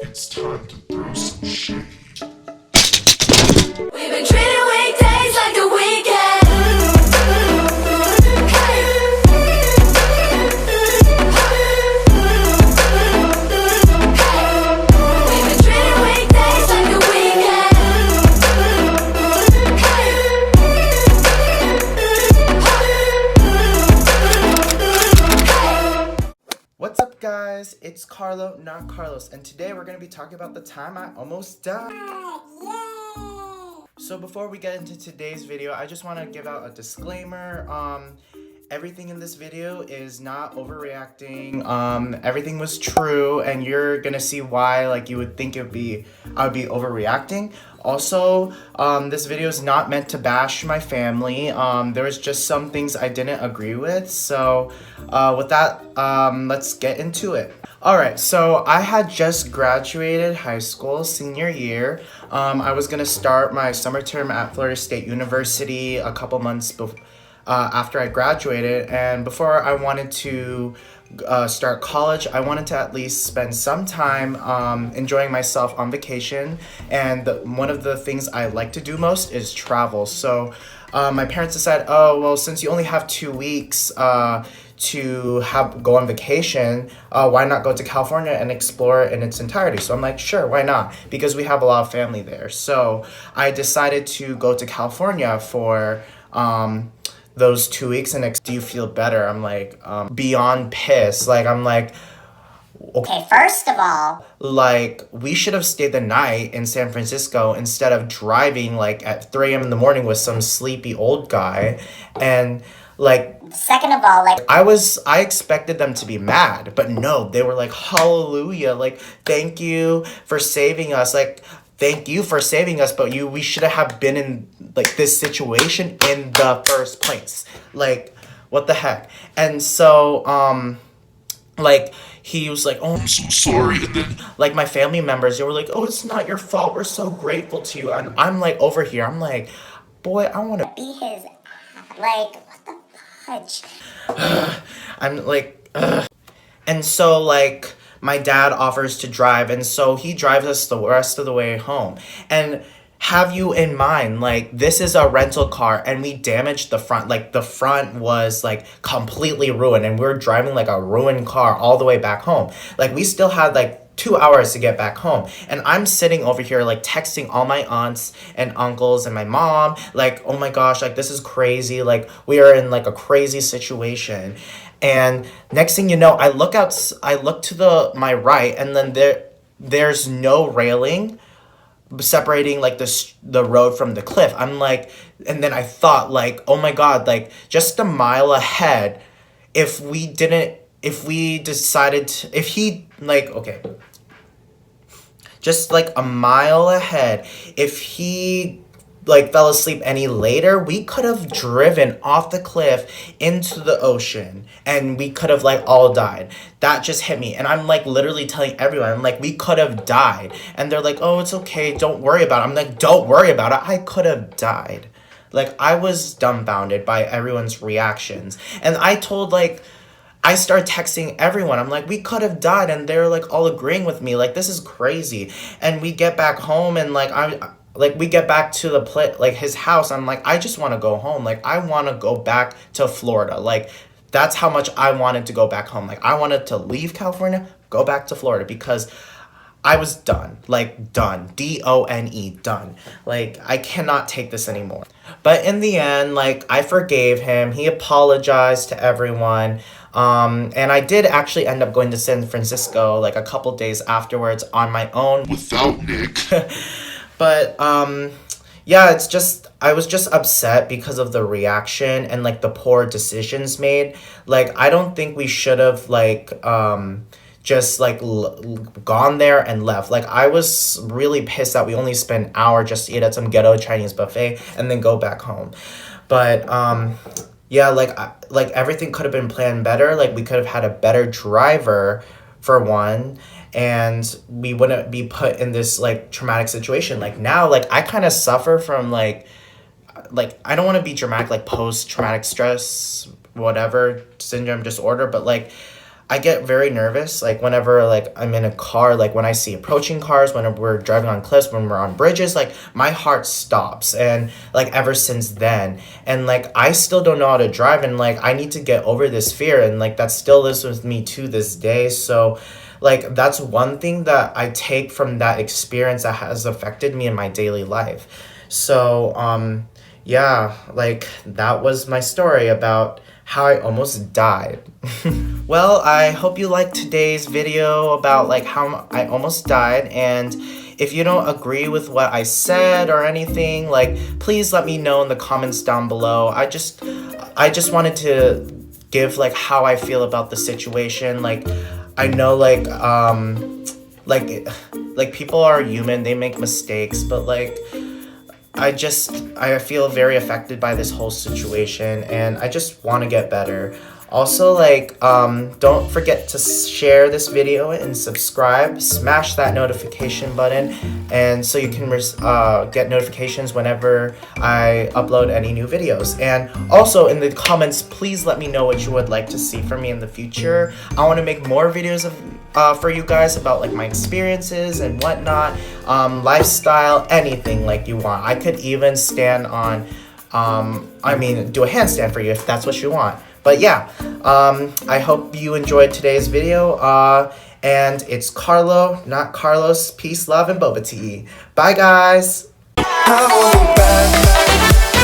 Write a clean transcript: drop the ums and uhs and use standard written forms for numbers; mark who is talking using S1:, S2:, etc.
S1: It's time to throw some shade.
S2: We've been treating weekdays like the weekend. We've been treating weekdays like the weekend.
S3: What's up, guys? It's Carlo, not Carlos, and today we're going to be talking about the time I almost died. So before we get into today's video, I just want to give out a disclaimer. Everything in this video is not overreacting. Everything was true, and you're gonna see why. Like, you would think I would be overreacting. Also, this video is not meant to bash my family. There was just some things I didn't agree with. So, with that, let's get into it. Alright, so I had just graduated high school, senior year. I was gonna start my summer term at Florida State University a couple months after I graduated, and before I wanted to start college, I wanted to at least spend some time enjoying myself on vacation, and one of the things I like to do most is travel. So my parents decided, oh, well, since you only have 2 weeks to go on vacation, why not go to California and explore it in its entirety? So I'm like, sure, why not? Because we have a lot of family there. So I decided to go to California for those 2 weeks. And do you feel better? I'm like, beyond pissed. Like, I'm like,
S4: Okay, first of all,
S3: like, we should have stayed the night in San Francisco instead of driving like at 3 a.m. in the morning with some sleepy old guy. And like,
S4: second of all, like,
S3: I expected them to be mad, but no, they were like, hallelujah, like, thank you for saving us, like, thank you for saving us, but we should have been in like this situation in the first place. Like, what the heck? And so like, he was like, oh,
S1: I'm so sorry. And then
S3: like, my family members, they were like, oh, it's not your fault, we're so grateful to you. And I'm like, over here, I'm like, boy, I want to
S4: be his, like, what the fudge?
S3: I'm like, ugh. And so, like, my dad offers to drive, and so he drives us the rest of the way home. And have you in mind, like, this is a rental car, and we damaged the front. Like, the front was, like, completely ruined, and we were driving, like, a ruined car all the way back home. Like, we still had, like, 2 hours to get back home, and I'm sitting over here like texting all my aunts and uncles and my mom, like, oh my gosh, like, this is crazy, like, we are in like a crazy situation. And next thing you know, I look to my right, and then there's no railing separating like the road from the cliff. I'm like, and then I thought, like, oh my god, like, just a mile ahead, if he, like, okay, just like a mile ahead, if he like fell asleep any later, we could have driven off the cliff into the ocean, and we could have like all died. That just hit me, and I'm like literally telling everyone, I'm like, we could have died. And they're like, oh, it's okay, don't worry about it. I'm like, don't worry about it, I could have died. Like, I was dumbfounded by everyone's reactions. And I started texting everyone. I'm like, we could have died, and they're like all agreeing with me. Like, this is crazy. And we get back home, and we get back to like his house. I'm like, I just want to go home. Like, I want to go back to Florida. Like, that's how much I wanted to go back home. Like, I wanted to leave California, go back to Florida, because I was done. Like, done. D-O-N-E, done. Like, I cannot take this anymore. But in the end, like, I forgave him. He apologized to everyone. And I did actually end up going to San Francisco like a couple days afterwards on my own.
S1: without Nick.
S3: But yeah, I was just upset because of the reaction and like the poor decisions made. Like, I don't think we should have like just like gone there and left. Like, I was really pissed that we only spent an hour just to eat at some ghetto Chinese buffet and then go back home. But yeah, like everything could have been planned better. Like, we could have had a better driver for one, and we wouldn't be put in this like traumatic situation. Like, now, like, I kind of suffer from like I don't want to be dramatic, like post-traumatic stress, whatever, syndrome disorder, but like, I get very nervous, like whenever like I'm in a car, like when I see approaching cars, when we're driving on cliffs, when we're on bridges, like my heart stops. And like ever since then, and like I still don't know how to drive, and like I need to get over this fear, and like that still lives with me to this day. So like that's one thing that I take from that experience that has affected me in my daily life. So yeah, like that was my story about how I almost died. Well, I hope you liked today's video about like how I almost died, and if you don't agree with what I said or anything, like please let me know in the comments down below. I just wanted to give like how I feel about the situation. Like I know like people are human, they make mistakes, but like I feel very affected by this whole situation, and I just want to get better. Also, like, don't forget to share this video and subscribe. Smash that notification button, and so you can get notifications whenever I upload any new videos. And also in the comments, please let me know what you would like to see from me in the future. I want to make more videos for you guys about like my experiences and whatnot, lifestyle, anything like you want. I could even stand on, do a handstand for you if that's what you want. But yeah, I hope you enjoyed today's video. And it's Carlo, not Carlos. Peace, love, and boba tea. Bye, guys.
S5: I want a bad night.